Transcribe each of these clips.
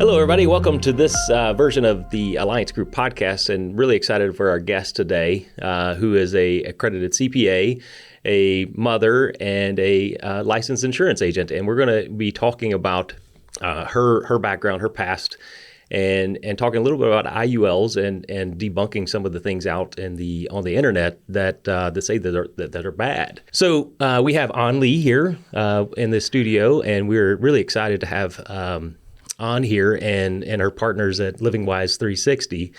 Hello, everybody. Welcome to this version of the Alliance Group podcast, and really excited for our guest today, who is a accredited CPA, a mother, and a licensed insurance agent. And we're going to be talking about her background, her past, and talking a little bit about IULs and debunking some of the things out on the internet that say that are bad. So we have An Lee here in the studio, and we're really excited to have on here and her partners at LivingWise 360,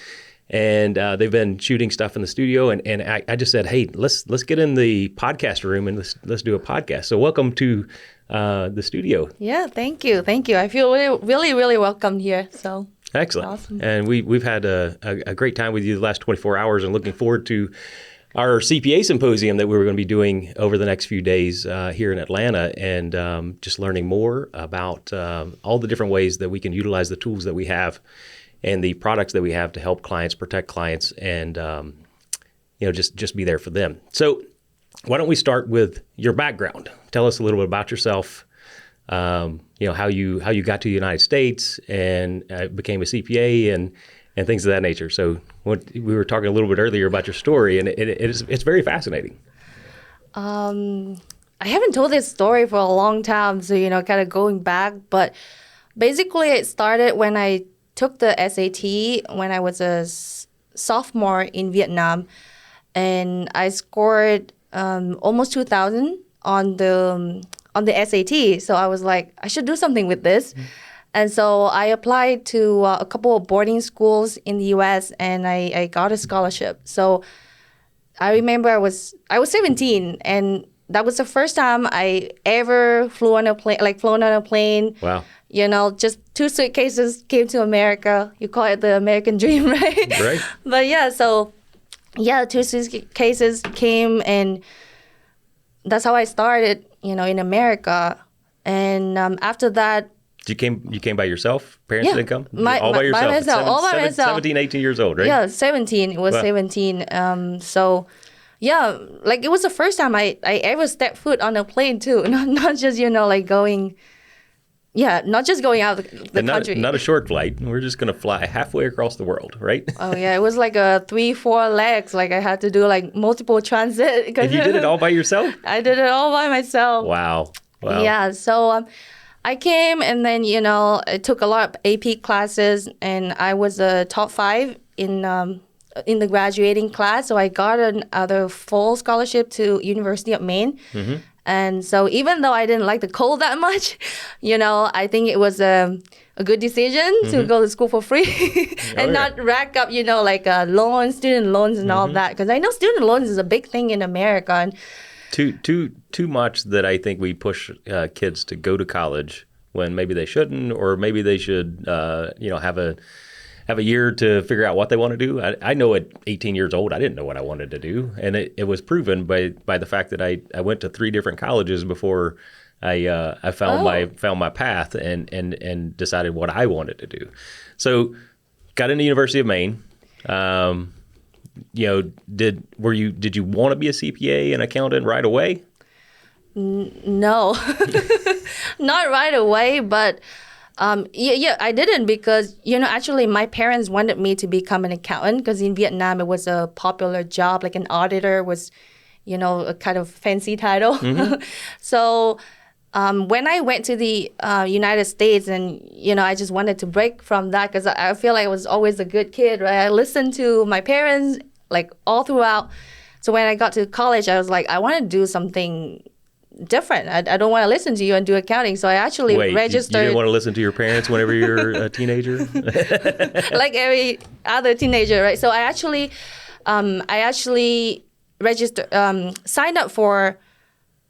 and they've been shooting stuff in the studio, and I just said, hey, let's get in the podcast room and let's do a podcast. So welcome to the studio. Yeah, thank you. I feel really welcome here. So excellent. Awesome. And we've had a great time with you the last 24 hours, and looking forward to our CPA symposium that we were going to be doing over the next few days here in Atlanta, and just learning more about all the different ways that we can utilize the tools that we have and the products that we have to help clients, protect clients, and just be there for them. So why don't we start with your background? Tell us a little bit about yourself, how you got to the United States and became a CPA and things of that nature. So we were talking a little bit earlier about your story, and it's very fascinating. I haven't told this story for a long time, so kind of going back. But basically, it started when I took the SAT when I was a sophomore in Vietnam, and I scored almost 2,000 on the SAT. So I was like, I should do something with this. Mm-hmm. And so I applied to a couple of boarding schools in the U.S. and I got a scholarship. So I remember I was 17, and that was the first time I ever flown on a plane. Wow. Just 2 suitcases came to America. You call it the American dream, right? Right. But 2 suitcases came, and that's how I started, in America. And after that, You came by yourself? Parents didn't come? All by myself. All by myself. 17, 18 years old, right? Yeah, 17. It was 17. It was the first time I ever stepped foot on a plane too. Not just, going, not just going out of the country. Not a short flight. We're just going to fly halfway across the world, right? Oh, yeah. It was like a 3-4 legs. Like I had to do multiple transit. And you did it all by yourself? I did it all by myself. Wow. Yeah. So, I came, and then, I took a lot of AP classes, and I was a top 5 in the graduating class. So I got another full scholarship to University of Maine. Mm-hmm. And so even though I didn't like the cold that much, I think it was a good decision to go to school for free and not rack up, student loans and all that. Because I know student loans is a big thing in America. And Too much that I think we push kids to go to college when maybe they shouldn't, or maybe they should, have a year to figure out what they want to do. I know at 18 years old, I didn't know what I wanted to do, and it was proven by the fact that I went to 3 different colleges before I found my path and decided what I wanted to do. So, got into University of Maine. Did you want to be a CPA and accountant right away? No, not right away. But I didn't, because actually my parents wanted me to become an accountant, because in Vietnam it was a popular job. Like an auditor was, a kind of fancy title. Mm-hmm. So when I went to the United States, and I just wanted to break from that, because I feel like I was always a good kid, right? I listened to my parents all throughout. So when I got to college, I was like, I want to do something different. I don't want to listen to you and do accounting. So I actually registered. You didn't want to listen to your parents whenever you're a teenager? Like every other teenager, right? So I actually registered, signed up for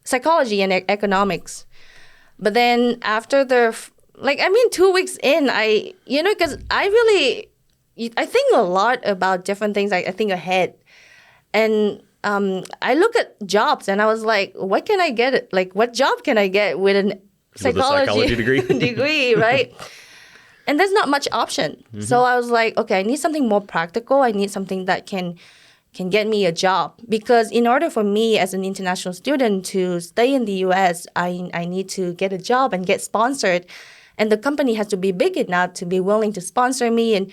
psychology and economics. But then after 2 weeks in, because I think a lot about different things. I think ahead. And I look at jobs, and I was like, what can I get? What job can I get with a psychology degree, right? And there's not much option. Mm-hmm. So I was like, okay, I need something more practical. I need something that can get me a job. Because in order for me as an international student to stay in the U.S., I need to get a job and get sponsored. and the company has to be big enough to be willing to sponsor me and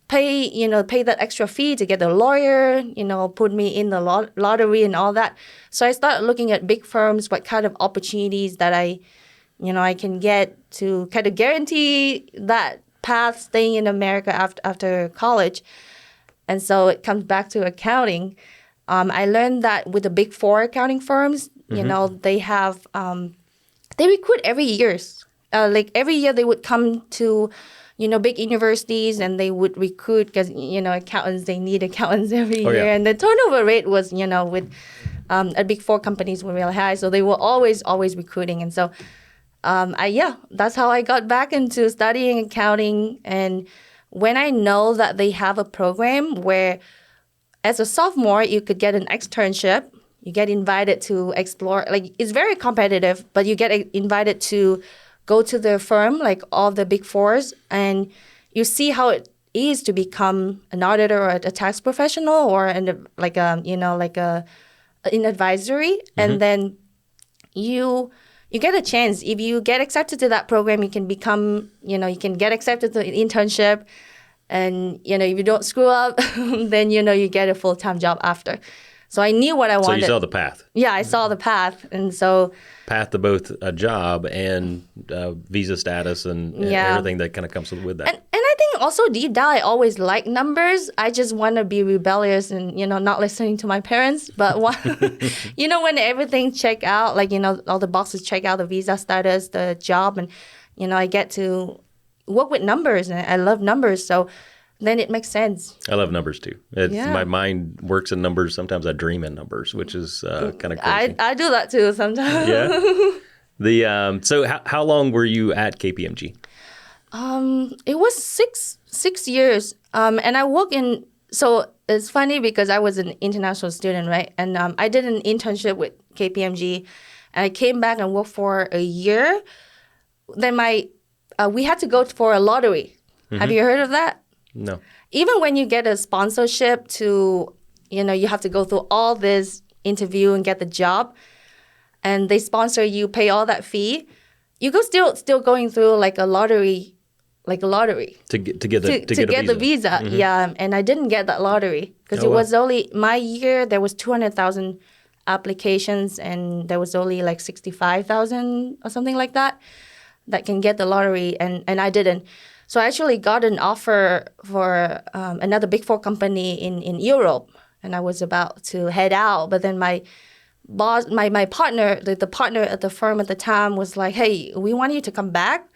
pay that extra fee to get a lawyer, put me in the lottery and all that. So I started looking at big firms, what kind of opportunities that I can get to kind of guarantee that path staying in America after college. And so it comes back to accounting. I learned that with the big four accounting firms, they have, they recruit every year. Like every year they would come to, big universities and they would recruit because, accountants, they need accountants every year. Yeah. And the turnover rate was, with big four companies were really high. So they were always recruiting. And so, that's how I got back into studying accounting. And when I know that they have a program where as a sophomore, you could get an externship, you get invited to explore, like it's very competitive, but you get invited to go to the firm, like all the big fours, and you see how it is to become an auditor or a tax professional or in advisory. And then you get a chance. If you get accepted to that program, you can become, you can get accepted to an internship. And, if you don't screw up, then, you get a full-time job after. So I knew what I wanted. So you saw the path. Yeah, I saw the path. And so... Path to both a job and visa status and everything that kind of comes with that. And I think also deep down, I always like numbers. I just want to be rebellious and, not listening to my parents. But, when everything check out, like, all the boxes check out, the visa status, the job, and, I get to work with numbers, and I love numbers. So then it makes sense. I love numbers too. My mind works in numbers. Sometimes I dream in numbers, which is kind of crazy. I do that too sometimes. Yeah. So how long were you at KPMG? It was six years. And I work in. So it's funny because I was an international student, right? And I did an internship with KPMG, and I came back and worked for a year. Then we had to go for a lottery. Have you heard of that? No. Even when you get a sponsorship to, you have to go through all this interview and get the job, and they sponsor you, pay all that fee, you go still going through like a lottery to get the visa. Yeah, and I didn't get that lottery because it was only my year. There was 200,000 applications, and there was only like 65,000 or something like that can get the lottery, and I didn't. So I actually got an offer for another Big Four company in Europe, and I was about to head out. But then my boss, my partner, the partner at the firm at the time was like, "Hey, we want you to come back.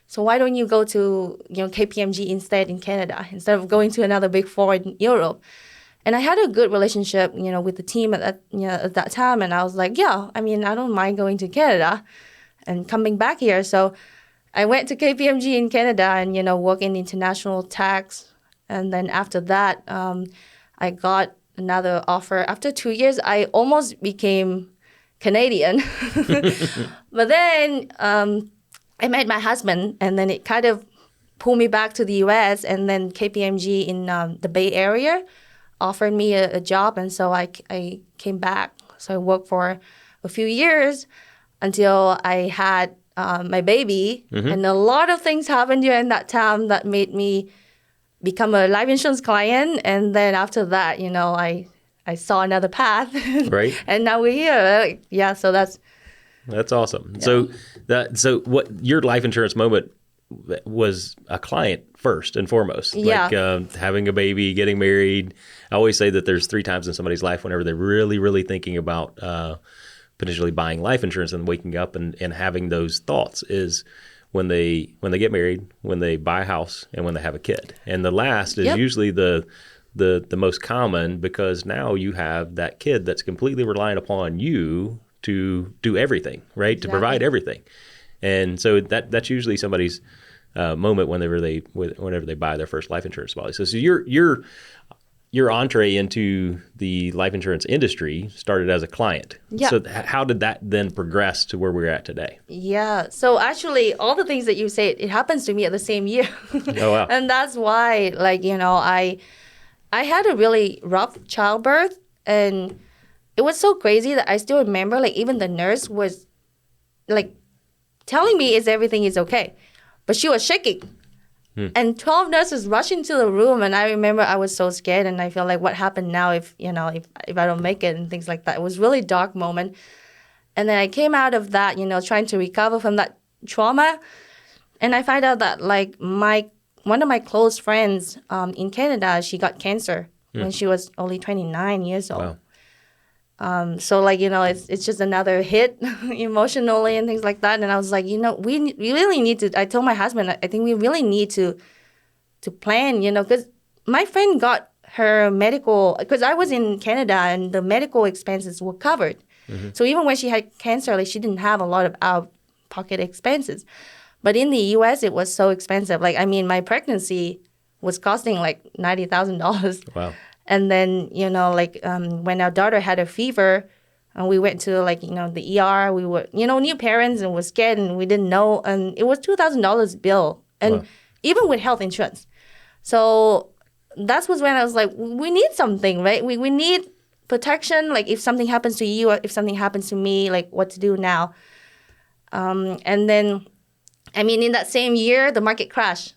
So why don't you go to KPMG instead in Canada instead of going to another Big Four in Europe?" And I had a good relationship, with the team at that time, and I was like, "Yeah, I mean, I don't mind going to Canada and coming back here." So I went to KPMG in Canada and, work in international tax. And then after that, I got another offer. After 2 years, I almost became Canadian. But then I met my husband, and then it kind of pulled me back to the U.S. And then KPMG in the Bay Area offered me a job. And so I came back. So I worked for a few years until I had my baby, and a lot of things happened during that time that made me become a life insurance client. And then after that, I saw another path, right? And now we're here. Yeah, so that's awesome. Yeah. So what your life insurance moment was a client first and foremost, like having a baby, getting married. I always say that there's 3 times in somebody's life whenever they're really, really thinking about potentially buying life insurance and waking up and having those thoughts is when they get married, when they buy a house, and when they have a kid. And the last is usually the most common, because now you have that kid that's completely relying upon you to do everything, right? Exactly. To provide everything. And so that's usually somebody's moment whenever they buy their first life insurance policy. So your entree into the life insurance industry started as a client. Yeah. So how did that then progress to where we're at today? Yeah. So actually, all the things that you say, it happens to me at the same year. Oh, wow. And that's why, I had a really rough childbirth, and it was so crazy that I still remember, even the nurse was, telling me everything is okay. but she was shaking. And 12 nurses rushed into the room, and I remember I was so scared, and I felt like, what happened now if I don't make it and things like that. It was really dark moment. And then I came out of that, trying to recover from that trauma, and I find out that like one of my close friends in Canada, she got cancer when she was only 29 years old. Wow. So like, it's just another hit emotionally and things like that. And I was like, we really need to, I told my husband, I think we really need to plan, because my friend got her medical, because I was in Canada and the medical expenses were covered. So even when she had cancer, like she didn't have a lot of out-pocket expenses. But in the US, it was so expensive. Like, I mean, my pregnancy was costing like $90,000. Wow. And then, when our daughter had a fever, and we went to the ER, we were, new parents and were scared and we didn't know. And it was $2,000 bill. And Wow. even with health insurance. So that was when I was like, we need something, right? We need protection. Like if something happens to you or if something happens to me, like what to do now. And then, I mean, in that same year, the market crashed.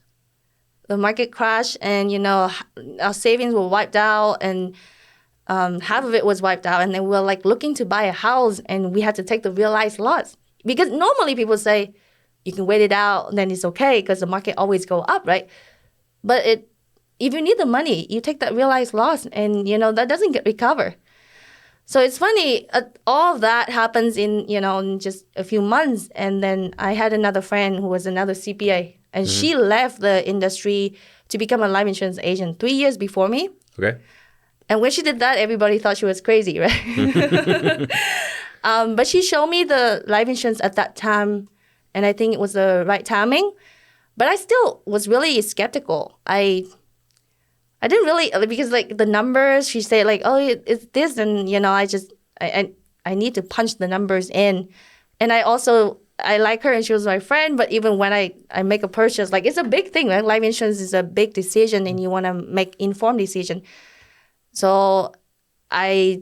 And, our savings were wiped out and half of it was wiped out. And then we were like looking to buy a house and we had to take the realized loss. Because normally people say, you can wait it out, then it's okay because the market always go up, right? But if you need the money, you take that realized loss and, that doesn't get recovered. So it's funny, all of that happens in just a few months. And then I had another friend who was another CPA. And she left the industry to become a life insurance agent 3 years before me. Okay. And when she did that, everybody thought she was crazy, right? But she showed me the life insurance at that time, and I think it was the right timing. But I still was really skeptical. I didn't really, because like the numbers, she said like, oh, it's this, and I need to punch the numbers in. And I like her and she was my friend, but even when I make a purchase, like it's a big thing, right? Life insurance is a big decision and you want to make informed decision. So I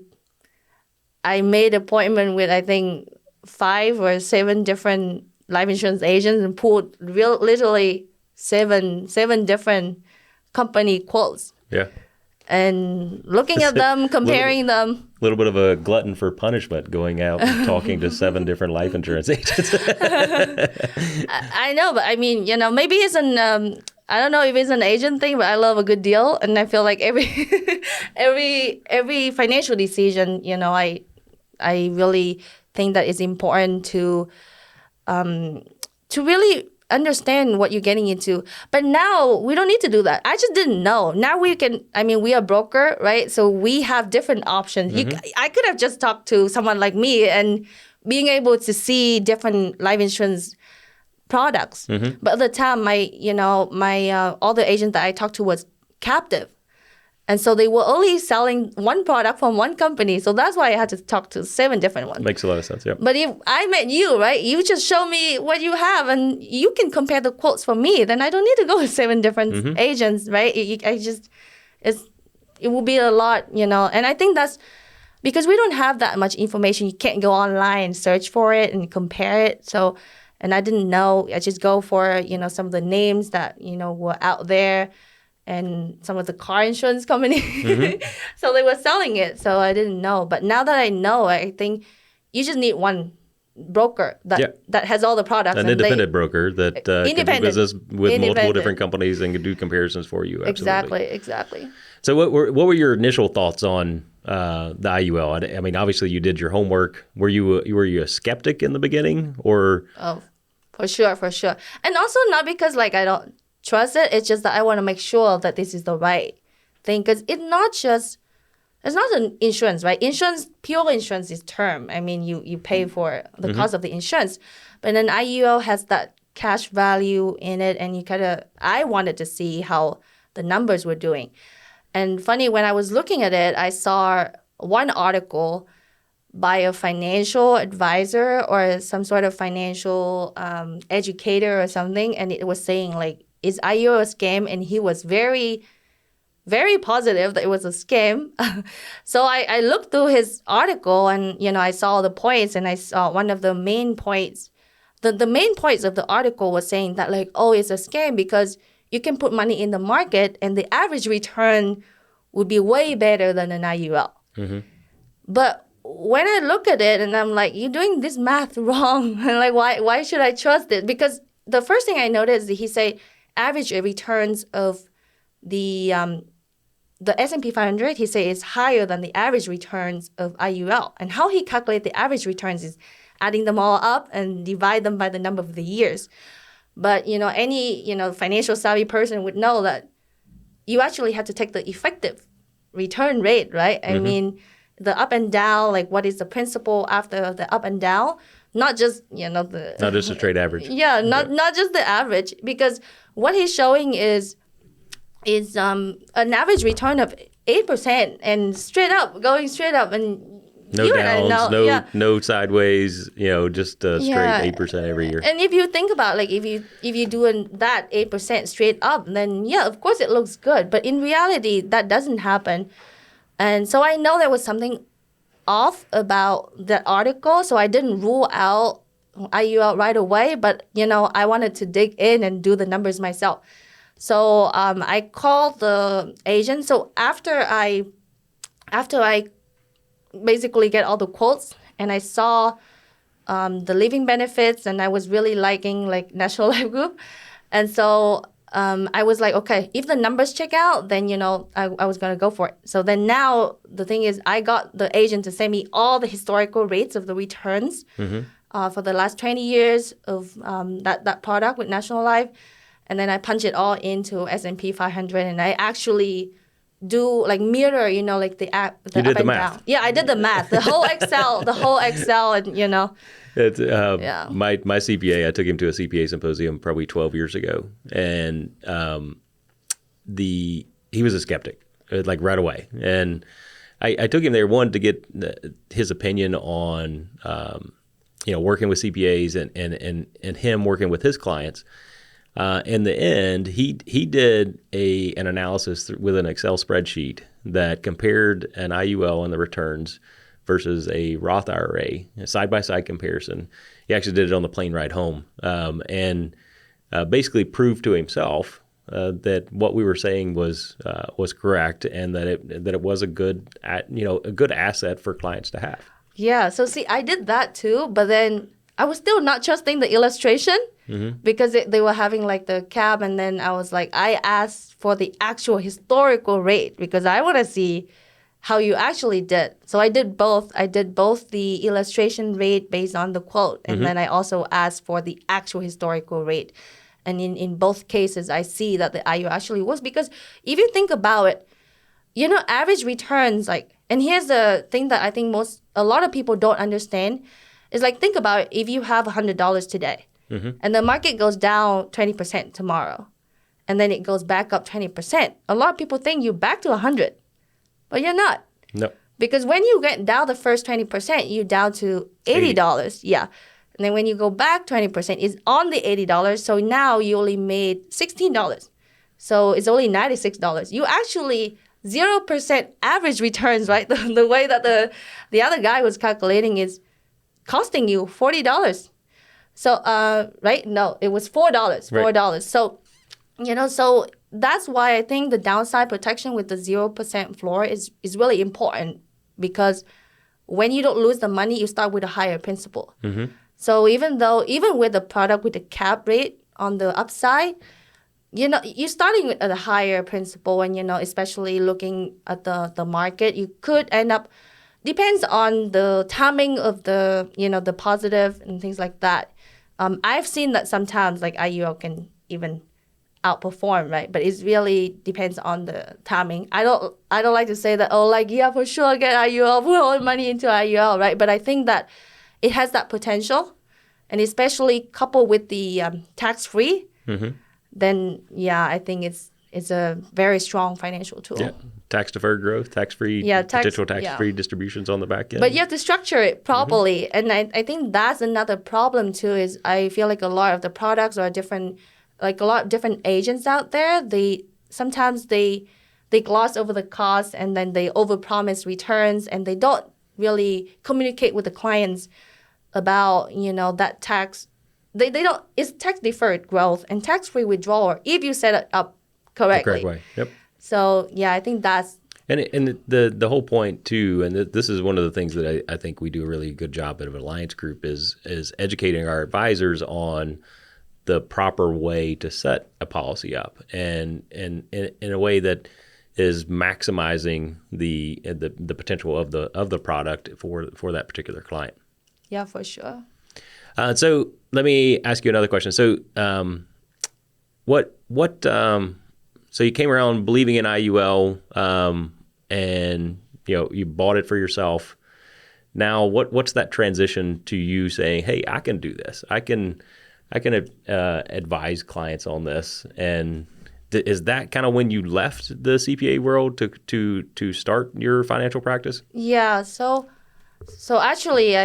made an appointment with, I think, 5 or 7 different life insurance agents and pulled literally seven different company quotes. Yeah. And looking at them, comparing them. A little bit of a glutton for punishment going out and talking to 7 different life insurance agents. I know, but I mean, maybe it's I don't know if it's an agent thing, but I love a good deal. And I feel like every financial decision, I really think that it's important to really understand what you're getting into. But now we don't need to do that. I just didn't know. Now we are a broker, right? So we have different options. I could have just talked to someone like me and being able to see different life insurance products. But at the time, my all the agents that I talked to was captive. And so they were only selling one product from one company. So that's why I had to talk to 7 different ones. Makes a lot of sense, yeah. But if I met you, right, you just show me what you have and you can compare the quotes for me, then I don't need to go with 7 different agents, right? It will be a lot, And I think that's because we don't have that much information. You can't go online and search for it and compare it. So, and I didn't know. I just go for, some of the names that, were out there. And some of the car insurance company. So they were selling it. So I didn't know. But now that I know, I think you just need one broker that has all the products. An independent broker that can do business with multiple different companies and can do comparisons for you. Absolutely. Exactly. So what were your initial thoughts on the IUL? I mean, obviously you did your homework. Were you a skeptic in the beginning or? Oh, for sure. And also not because like I don't trust it. It's just that I want to make sure that this is the right thing because it's not an insurance, right? Pure insurance is term. I mean, you pay for the cost of the insurance, but then IUL has that cash value in it, and I wanted to see how the numbers were doing. And funny, when I was looking at it, I saw one article by a financial advisor or some sort of financial educator or something, and it was saying like, is IUL a scam? And he was very, very positive that it was a scam. So I looked through his article and, I saw the points and I saw one of the main points the main points of the article was saying that like, oh, it's a scam because you can put money in the market and the average return would be way better than an IUL. But when I look at it and I'm like, you're doing this math wrong. And like, why should I trust it? Because the first thing I noticed, he say average returns of the S&P 500, he say is higher than the average returns of IUL. And how he calculate the average returns is adding them all up and divide them by the number of the years. But, any, financial savvy person would know that you actually have to take the effective return rate, right? I mean, the up and down, like what is the principal after the up and down, not just, not just a straight average. Yeah, not just the average, because what he's showing is an average return of 8% and going straight up, and no downs, no sideways, just straight 8% every year. And if you think about like if you do that 8% straight up, then yeah, of course it looks good, but in reality that doesn't happen. And so I know there was something off about that article, so I didn't rule out IUL right away, but I wanted to dig in and do the numbers myself. So I called the agent. So after I basically get all the quotes and I saw the living benefits, and I was really liking like National Life Group, and so I was like, okay, if the numbers check out, then I was gonna go for it. So then now the thing is, I got the agent to send me all the historical rates of the returns for the last 20 years of that product with National Life, and then I punch it all into S&P 500, and I actually do like mirror, like the app, the you did up the and math. down. Yeah, I did the math, the whole Excel, and It's, my CPA, I took him to a CPA symposium probably 12 years ago, and he was a skeptic, like right away. And I took him there, one, to get his opinion on, working with CPAs and him working with his clients. In the end, he did an analysis with an Excel spreadsheet that compared an IUL and the returns versus a Roth IRA, a side-by-side comparison. He actually did it on the plane ride home, and basically proved to himself that what we were saying was correct, and that it was a good asset for clients to have. Yeah. So see, I did that too, but then I was still not trusting the illustration because they were having like the cap, and then I was like, I asked for the actual historical rate because I want to see how you actually did. So I did both. I did both the illustration rate based on the quote, and then I also asked for the actual historical rate. And in both cases, I see that the IU actually was, because if you think about it, average returns, like, and here's the thing that I think a lot of people don't understand, is like, think about it, if you have $100 today, and the market goes down 20% tomorrow, and then it goes back up 20%, a lot of people think you're back to 100. But you're not. No. Because when you get down the first 20%, you're down to $80. Yeah. And then when you go back 20%, it's on the $80. So now you only made $16. So it's only $96. You actually 0% average returns, right? The way that the other guy was calculating is costing you $40. So, right? No, it was $4. $4. Right. So, so that's why I think the downside protection with the 0% floor is really important, because when you don't lose the money, you start with a higher principal. So even with the product with the cap rate on the upside, you're starting at a higher principal, and especially looking at the market, you could end up, depends on the timing of the the positive and things like that. I've seen that sometimes like IUL can even outperform, right? But it really depends on the timing. I don't like to say that, for sure get IUL, put all the money into IUL, right? But I think that it has that potential, and especially coupled with the tax-free, then I think it's a very strong financial tool. Yeah. Tax-deferred growth, tax-free, potential tax-free distributions on the back end. But you have to structure it properly. And I think that's another problem too, is I feel like a lot of the products are different. Like a lot of different agents out there, sometimes they gloss over the cost, and then they overpromise returns, and they don't really communicate with the clients about that tax they don't, it's tax-deferred growth and tax-free withdrawal if you set it up The correctly. correct way. Yep. So, yeah, I think that's, And the whole point too, and this is one of the things that I think we do a really good job at an Alliance Group is educating our advisors on the proper way to set a policy up, and in a way that is maximizing the potential of the product for that particular client. yeah, for sure. So let me ask you another question. So so you came around believing in IUL, and you bought it for yourself. Now, what's that transition to you saying, "Hey, I can do this. I can advise clients on this." And is that kind of when you left the CPA world to start your financial practice? Yeah, so actually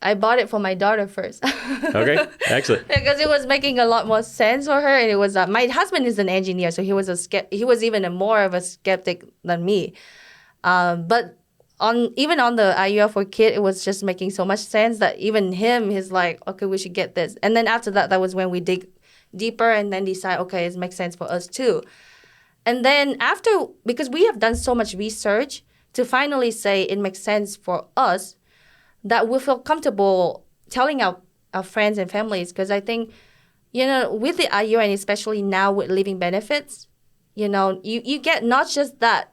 I bought it for my daughter first. Okay, excellent. Because it was making a lot more sense for her, and it was my husband is an engineer, so he was even more of a skeptic than me. But even on the IUL for kid, it was just making so much sense that even he's like, okay, we should get this. And then after that was when we dig deeper and then decide, okay, it makes sense for us too. And then because we have done so much research to finally say it makes sense for us, that we feel comfortable telling our friends and families. Because I think, with the IUL, and especially now with living benefits, you get not just that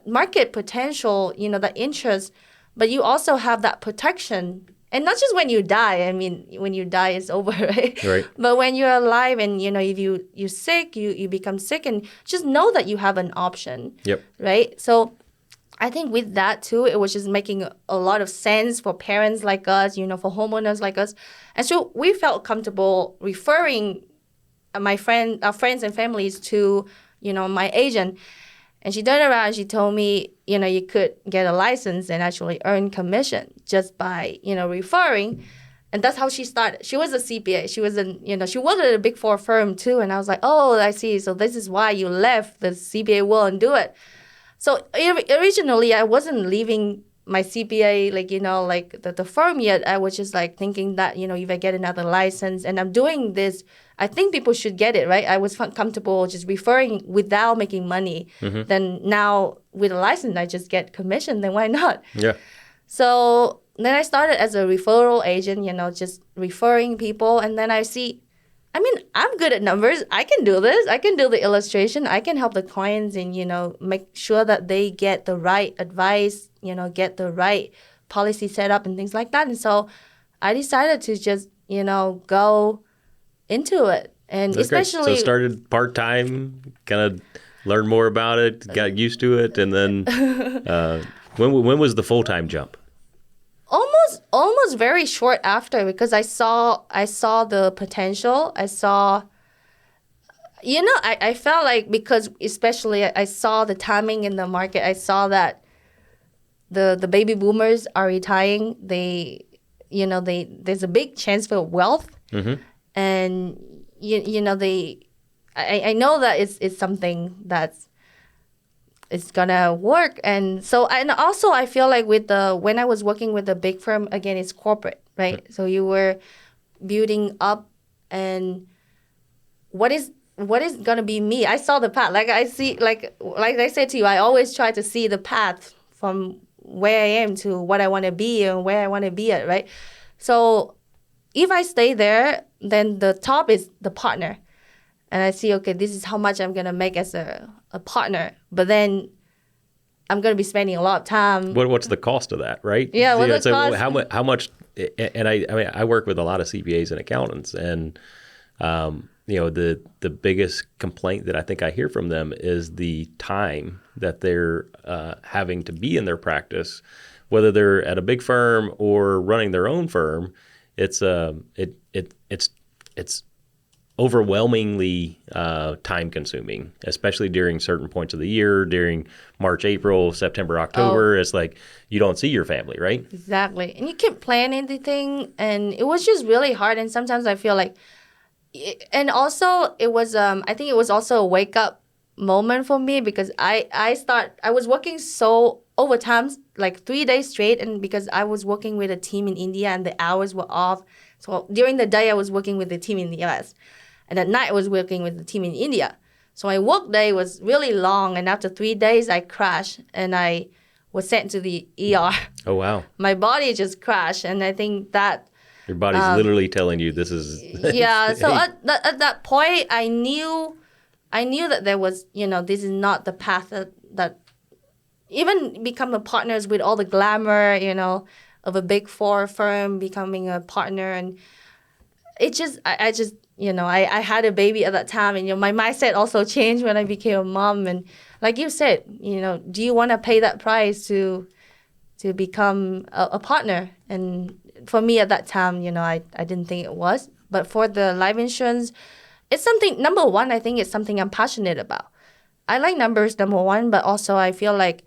market potential, that interest, but you also have that protection. And not just when you die. I mean, when you die, it's over, right? Right. But when you're alive and, if you're sick, you become sick, and just know that you have an option. Yep. Right? So I think with that too, it was just making a lot of sense for parents like us, for homeowners like us. And so we felt comfortable referring our friends and families to, my agent. And she turned around and she told me, you could get a license and actually earn commission just by, referring. And that's how she started. She was a CPA. She was she worked at a Big Four firm too. And I was like, oh, I see. So this is why you left the CPA world and do it. So originally, I wasn't leaving my CPA, the firm yet. I was just thinking that, if I get another license and I'm doing this, I think people should get it, right? I was comfortable just referring without making money. Mm-hmm. Then now with a license, I just get commission. Then why not? Yeah. So then I started as a referral agent, just referring people. And then I'm good at numbers. I can do this. I can do the illustration. I can help the clients and, make sure that they get the right advice, get the right policy set up and things like that. And so I decided to just, go into it. And Okay. especially... So started part-time, kind of learned more about it, got used to it. And then when was the full-time jump? Almost very short after, because I saw the potential. I saw, I felt like, because especially I saw the timing in the market. I saw that the baby boomers are retiring. There's a big chance for wealth. Mm-hmm. And I know that it's something that's it's gonna work. And so, and also I feel like when I was working with the big firm, again, it's corporate, right? Mm-hmm. So you were building up, and what is gonna be me? I saw the path. Like I see, like I said to you, I always try to see the path from where I am to what I want to be and where I want to be at, right? So if I stay there, then the top is the partner. And I see, okay, this is how much I'm going to make as a partner. But then I'm going to be spending a lot of time. What's the cost of that, right? Yeah, what's the cost? How much, and I work with a lot of CPAs and accountants, and the biggest complaint that I think I hear from them is the time that they're having to be in their practice, whether they're at a big firm or running their own firm. It's overwhelmingly time consuming, especially during certain points of the year, during March, April, September, October. It's like you don't see your family, right? Exactly. And you can't plan anything. And it was just really hard. And sometimes I feel like, and also it was, I think it was also a wake up moment for me, because I was working so overtime, like 3 days straight. And because I was working with a team in India and the hours were off, So during the day, I was working with the team in the US. And at night, I was working with the team in India. So my work day was really long. And after 3 days, I crashed and I was sent to the ER. Oh, wow. My body just crashed. And I think that... Your body's literally telling you this is... Yeah. So hey. at that point, I knew that there was, this is not the path that even becoming partners with all the glamour, of a big four firm, becoming a partner. And it just, I just, I had a baby at that time. And, my mindset also changed when I became a mom. And like you said, do you want to pay that price to become a partner? And for me at that time, I didn't think it was. But for the life insurance, it's something, number one, I think it's something I'm passionate about. I like numbers, number one, but also I feel like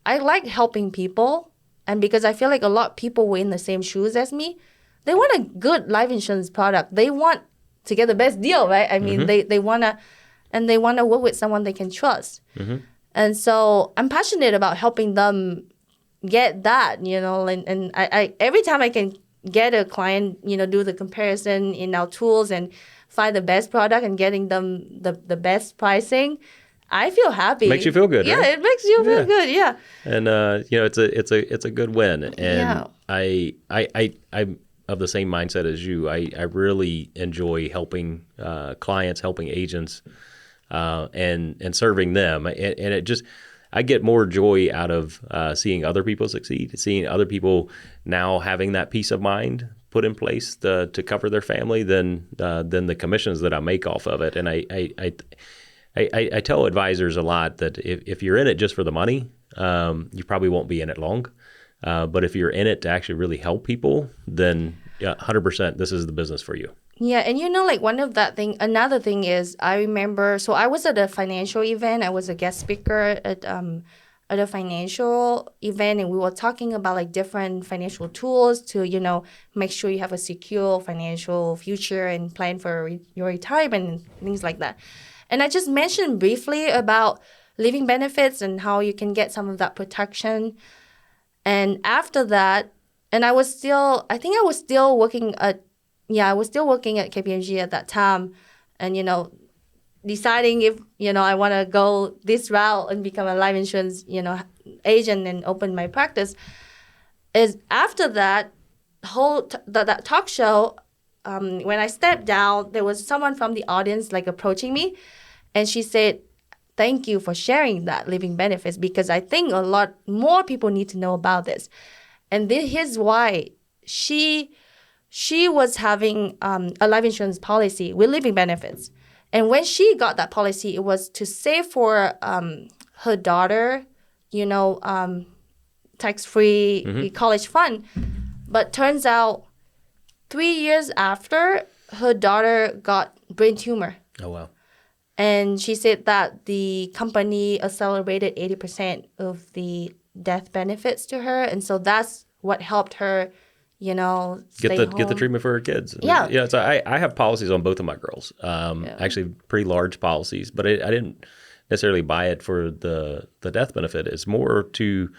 I like helping people. And because I feel like a lot of people were in the same shoes as me, they want a good life insurance product. They want to get the best deal, right? I mean, they want to work with someone they can trust. And so I'm passionate about helping them get that, and I every time I can get a client, do the comparison in our tools and find the best product and getting them the best pricing, I feel happy. Makes you feel good, yeah, right? It makes you feel good, yeah. And it's a good win. And I'm of the same mindset as you. I really enjoy helping clients, helping agents, and serving them. And it just, I get more joy out of seeing other people succeed, seeing other people now having that peace of mind put in place to cover their family than the commissions that I make off of it. And I tell advisors a lot that if you're in it just for the money, you probably won't be in it long. But if you're in it to actually really help people, then 100% this is the business for you. Yeah, and another thing is I remember, so I was at a financial event. I was a guest speaker at a financial event, and we were talking about like different financial tools to, make sure you have a secure financial future and plan for your retirement and things like that. And I just mentioned briefly about living benefits and how you can get some of that protection. And after that, and I was still working at KPMG at that time. And, deciding if, I want to go this route and become a life insurance, agent and open my practice. Is after that that talk show, when I stepped down, there was someone from the audience like approaching me, and she said, "Thank you for sharing that living benefits, because I think a lot more people need to know about this." And here's why. She was having a life insurance policy with living benefits, and when she got that policy, it was to save for her daughter, tax-free college fund. But turns out 3 years after, her daughter got brain tumor. Oh, wow. And she said that the company accelerated 80% of the death benefits to her. And so that's what helped her, stay home. Get the treatment for her kids. Yeah. Yeah. So I have policies on both of my girls. Actually, pretty large policies, but I didn't necessarily buy it for the death benefit. It's more to,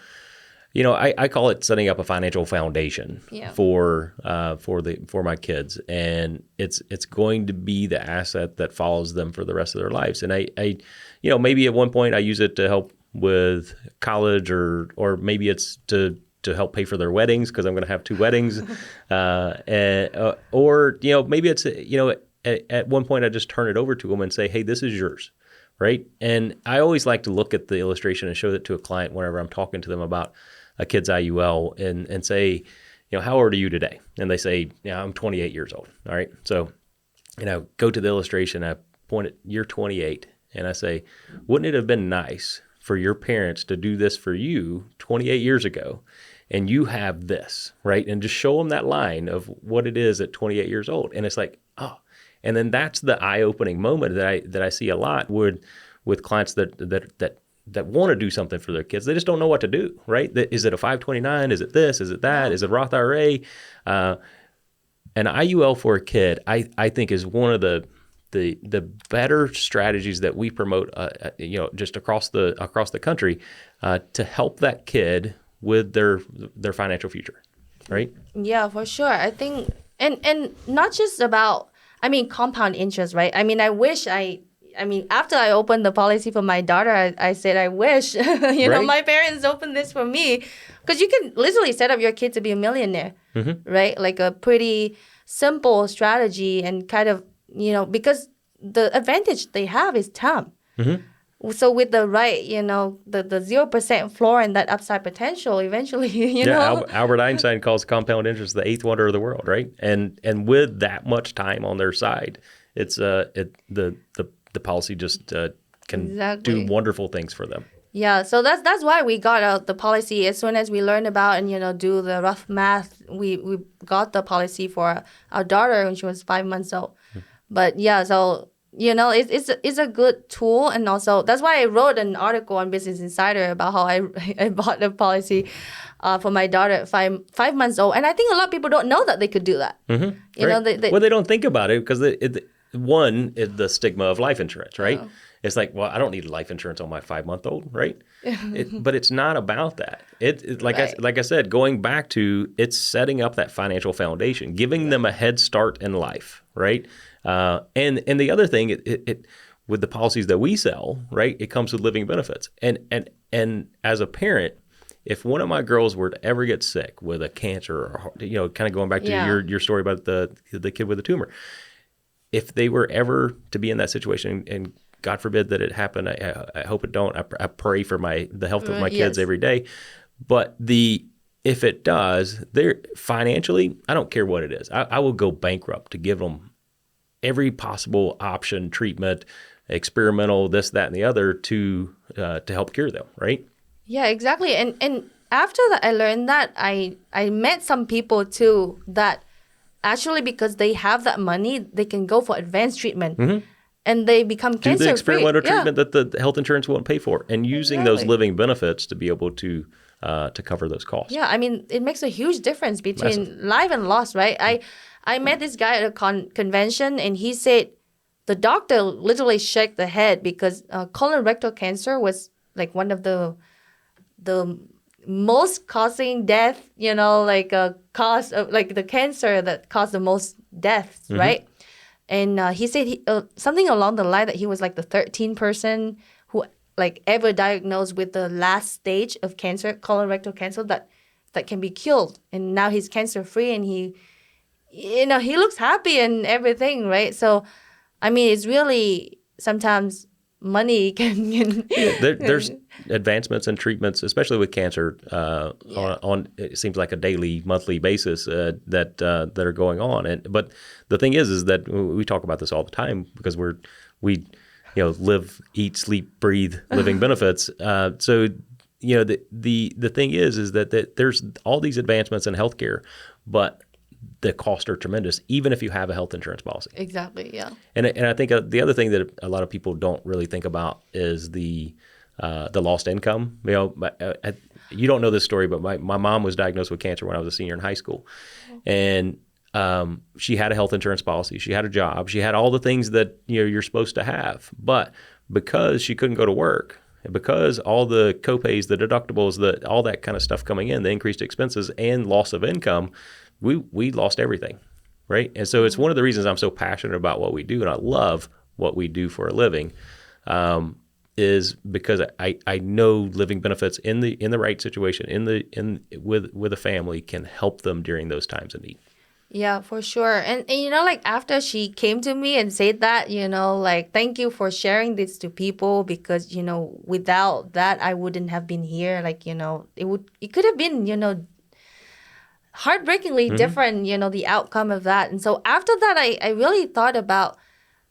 I call it setting up a financial foundation for my kids, and it's going to be the asset that follows them for the rest of their lives. And I maybe at one point I use it to help with college, or maybe it's to help pay for their weddings, because I'm going to have 2 weddings, or maybe it's at one point I just turn it over to them and say, "Hey, this is yours." Right. And I always like to look at the illustration and show it to a client whenever I'm talking to them about a kid's IUL, and say, "How old are you today?" And they say, "I'm 28 years old." All right. So, go to the illustration, I point at, "You're 28. And I say, "Wouldn't it have been nice for your parents to do this for you 28 years ago? And you have this," right? And just show them that line of what it is at 28 years old. And it's like, oh, and then that's the eye-opening moment that I see a lot with clients that want to do something for their kids. They just don't know what to do, right? Is it a 529? Is it this? Is it that? Is it Roth IRA? An IUL for a kid, I think, is one of the better strategies that we promote, just across the country, to help that kid with their financial future, right? Yeah, for sure. I think And not just about, I mean, compound interest, right? I mean, after I opened the policy for my daughter, I said, I wish, Right. my parents opened this for me. Because you can literally set up your kid to be a millionaire, right? Like a pretty simple strategy and kind of, because the advantage they have is time. So with the right, the 0% floor and that upside potential, eventually, Albert Einstein calls compound interest the eighth wonder of the world, right? And with that much time on their side, it's the policy just can do wonderful things for them. Yeah, so that's why we got out the policy as soon as we learned about and do the rough math. We got the policy for our daughter when she was 5 months old. But yeah, so it's a good tool, and also that's why I wrote an article on Business Insider about how I bought the policy for my daughter at 5 months old, and I think a lot of people don't know that they could do that. They don't think about it because one is the stigma of life insurance, right? It's like, well, I don't need life insurance on my 5-month-old, right? But it's not about that. Like I said, going back to it's setting up that financial foundation, giving them a head start in life, right? And the other thing, it with the policies that we sell, right? It comes with living benefits, and as a parent, if one of my girls were to ever get sick with a cancer, or kind of going back to your story about the kid with the tumor, if they were ever to be in that situation, and God forbid that it happened, I hope it don't. I pray for the health of my kids every day. But if it does, they're financially, I don't care what it is. I will go bankrupt to give them every possible option, treatment, experimental, this, that, and the other to help cure them, right? Yeah, exactly. And after that, I learned that I met some people too that actually, because they have that money, they can go for advanced treatment. And they become cancer-free. Do the experimental treatment that the health insurance won't pay for, and using those living benefits to be able to cover those costs. Yeah, I mean, it makes a huge difference between life and loss, right? I met this guy at a convention, and he said the doctor literally shook the head because colorectal cancer was like one of the most causing death, like a cause of like the cancer that caused the most deaths, right? And he said something along the line that he was like the 13th person who like ever diagnosed with the last stage of cancer, colorectal cancer, that can be cured. And now he's cancer free, and he looks happy and everything, right? So, I mean, it's really sometimes money can there's advancements and treatments, especially with cancer, on it seems like a daily, monthly basis that are going on. But the thing is that we talk about this all the time because we live, eat, sleep, breathe living benefits. So the thing is that there's all these advancements in healthcare, but the costs are tremendous, even if you have a health insurance policy. Exactly, yeah. And I think the other thing that a lot of people don't really think about is the lost income. You don't know this story, but my mom was diagnosed with cancer when I was a senior in high school, and she had a health insurance policy. She had a job. She had all the things that you're supposed to have, but because she couldn't go to work, and because all the copays, the deductibles, all that kind of stuff coming in, the increased expenses and loss of income, we lost everything, right? And so it's one of the reasons I'm so passionate about what we do, and I love what we do for a living, is because I know living benefits in the right situation, with a family, can help them during those times of need. Yeah, for sure. And like after she came to me and said that, like, thank you for sharing this to people, because, without that, I wouldn't have been here. Like, it could have been, heartbreakingly different, the outcome of that. And so after that, I really thought about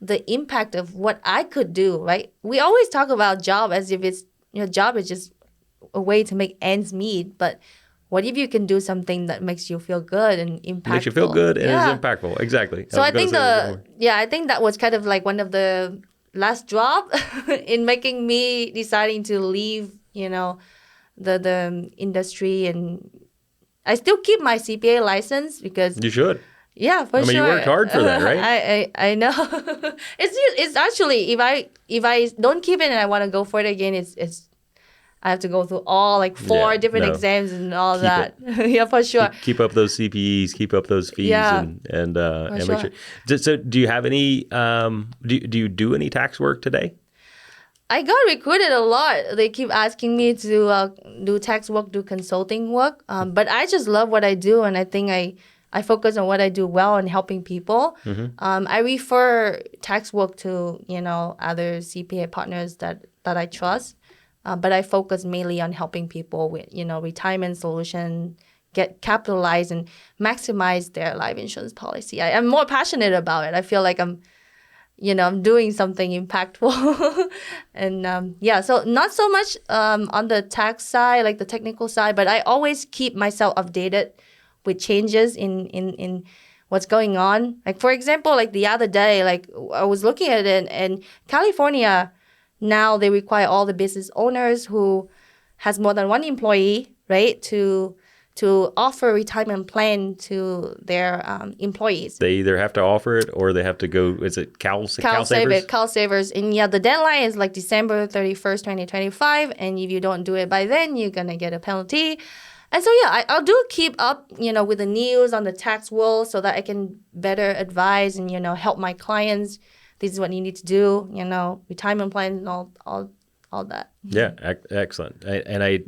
the impact of what I could do, right? We always talk about job as if it's, job is just a way to make ends meet. But what if you can do something that makes you feel good and impactful? Makes you feel good and is impactful. Exactly. So I think I think that was kind of like one of the last drop in making me deciding to leave, the industry. And I still keep my CPA license because you should. Yeah, for sure. You worked hard for that, right? I know. It's actually, if I don't keep it and I want to go for it again, it's I have to go through all like four different exams and all that. Yeah, for sure. Keep up those CPEs, keep up those fees, and make sure. So, do you have any? Do you do any tax work today? I got recruited a lot. They keep asking me to do tax work, do consulting work. But I just love what I do, and I think I focus on what I do well and helping people. I refer tax work to other CPA partners that I trust. But I focus mainly on helping people with, retirement solution, get capitalized and maximize their life insurance policy. I'm more passionate about it. I feel like I'm doing something impactful. And so not so much on the tax side, like the technical side, but I always keep myself updated with changes in what's going on. Like, for example, like the other day, like I was looking at it and California, now they require all the business owners who has more than one employee, right, to offer a retirement plan to their employees. They either have to offer it or they have to go, is it CalSavers? CalSavers. And the deadline is like December 31st, 2025. And if you don't do it by then, you're going to get a penalty. And so, I'll do keep up, with the news on the tax world so that I can better advise and, help my clients. This is what you need to do, retirement plan and all that. Yeah, excellent. And I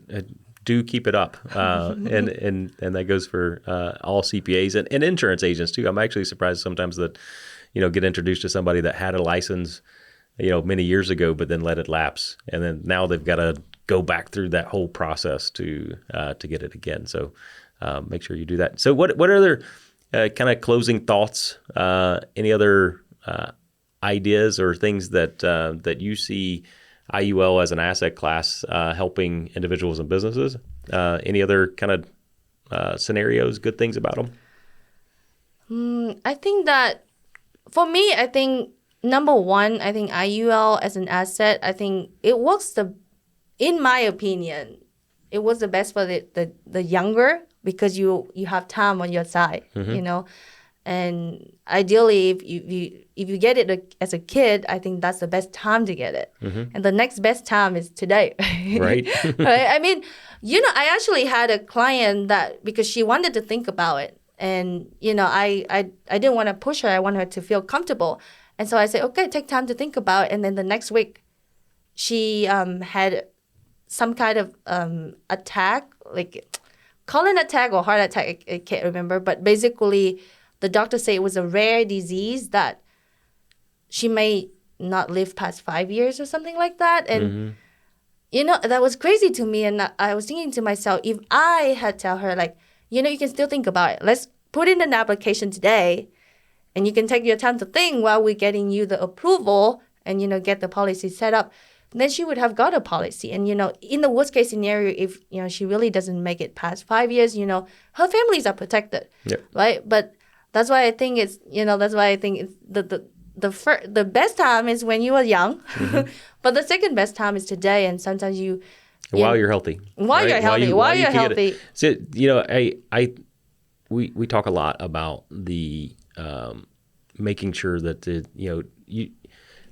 do keep it up, and that goes for all CPAs and insurance agents too. I'm actually surprised sometimes that get introduced to somebody that had a license many years ago, but then let it lapse, and then now they've got to go back through that whole process to get it again. So make sure you do that. So what are other kind of closing thoughts? Any other ideas or things that you see IUL as an asset class helping individuals and businesses? Any other kind of scenarios, good things about them? I think that for me, I think number one, I think IUL as an asset, I think it works in my opinion, it was the best for the younger because you have time on your side, And ideally, if you get it as a kid, I think that's the best time to get it. And the next best time is today. Right. Right. I mean, I actually had a client that because she wanted to think about it, and I didn't want to push her. I wanted her to feel comfortable, and so I said, okay, take time to think about it. And then the next week, she had some kind of attack, like call it an attack or heart attack. I can't remember, but basically, the doctor said it was a rare disease that she may not live past 5 years or something like that. And, that was crazy to me. And I was thinking to myself, if I had tell her, like, you can still think about it. Let's put in an application today and you can take your time to think while we're getting you the approval and, get the policy set up. And then she would have got a policy. And, in the worst case scenario, if, she really doesn't make it past 5 years, her families are protected. Yep. Right. But that's why I think it's the best time is when you are young, but the second best time is today. And sometimes while you're healthy, while you're healthy. So we talk a lot about the making sure that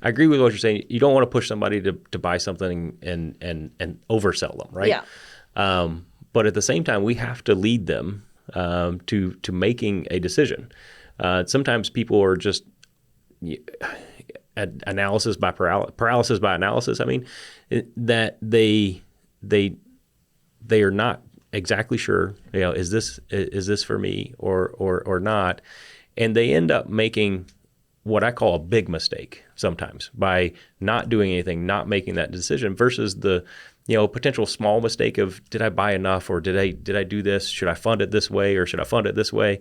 I agree with what you're saying. You don't want to push somebody to buy something and oversell them, right? Yeah. But at the same time, we have to lead them to making a decision. Sometimes people are just analysis by paralysis by analysis. I mean, that they are not exactly sure. Is this for me or not? And they end up making what I call a big mistake sometimes by not doing anything, not making that decision versus the potential small mistake of did I buy enough or did I do this? Should I fund it this way or should I fund it this way?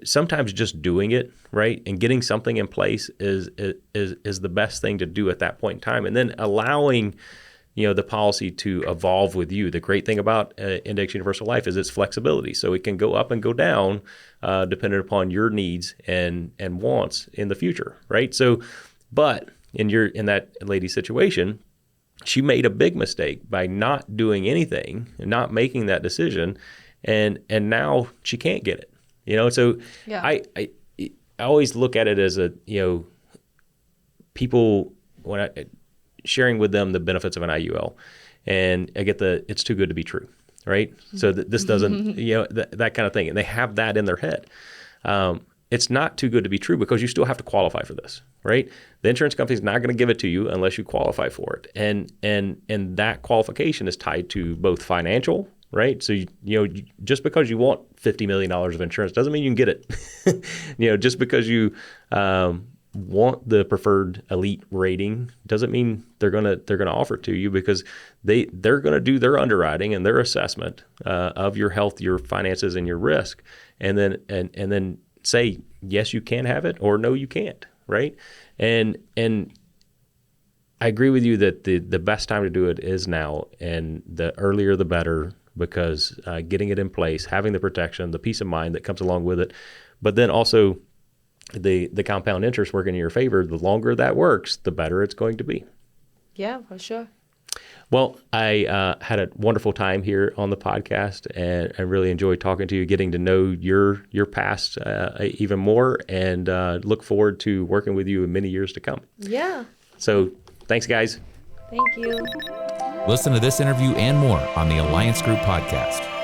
Sometimes just doing it right and getting something in place is the best thing to do at that point in time, and then allowing the policy to evolve with you. The great thing about Index Universal Life is its flexibility, so it can go up and go down depending upon your needs and wants in the future, right? So, but in that lady's situation, she made a big mistake by not doing anything and not making that decision, and now she can't get it. So yeah. I always look at it as people when sharing with them the benefits of an IUL. And I get it's too good to be true, right? So this doesn't, that kind of thing. And they have that in their head. It's not too good to be true because you still have to qualify for this, right? The insurance company's not going to give it to you unless you qualify for it. And that qualification is tied to both financial, right? So, just because you want $50 million of insurance doesn't mean you can get it. Just because you want the preferred elite rating doesn't mean they're gonna offer it to you, because they're gonna do their underwriting and their assessment of your health, your finances, and your risk, and then say yes, you can have it, or no, you can't, right? And I agree with you that the best time to do it is now, and the earlier the better, because getting it in place, having the protection, the peace of mind that comes along with it, but then also the compound interest working in your favor, the longer that works, the better it's going to be. Yeah, for sure. Well, I had a wonderful time here on the podcast, and I really enjoyed talking to you, getting to know your past even more, and look forward to working with you in many years to come. Yeah. So thanks, guys. Thank you. Listen to this interview and more on the Alliance Group podcast.